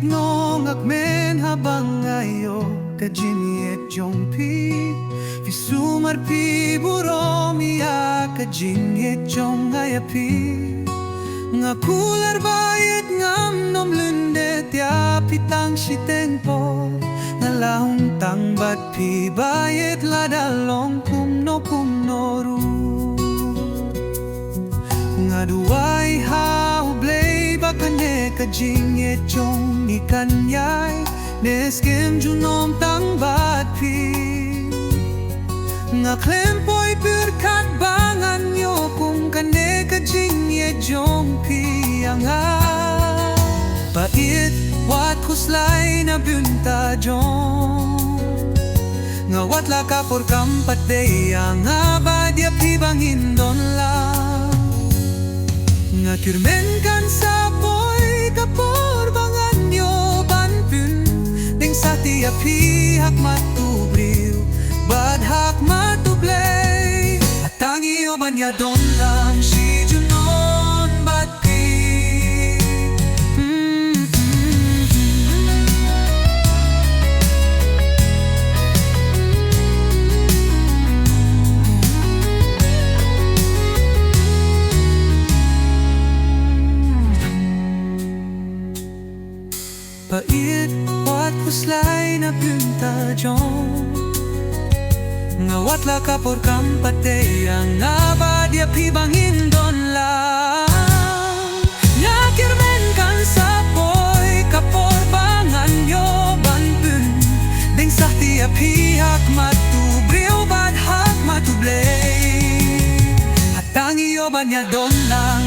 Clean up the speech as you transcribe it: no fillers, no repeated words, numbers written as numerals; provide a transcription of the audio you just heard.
nong akmen habang ayo kajiniet jong pi Visumar pi buromiya kajiniet jong ayapi Nga kular bayit ngam nom lyndeit ya pitang siteng po Nalahong tangbat pi bayit ladalong kumno ru Nga duway haublay bakane kajiniet jong ikanyay Neskem junom tangbat pi Nga klempoy pirkat bangan yo kung kane kajiniet jong pi Pait wat kuslay na bunta jong Nga wat laka por kampat day badya pi bangin don lang Nga kirmen kan sa poy kapor bangan yo banpun Ding sa tiya pi hak matubriw bad hak matublay At ang iyo banya don lang si junon bad pi Pait wat kuslay na bunta jong Nga wat laka por kampate nga badya pi bangin don lang Nga kirmen kan sa poy kapor bangan yo banpun Ding sa tiya pi hak matubriw bad hak matublay At ang iyo banya don lang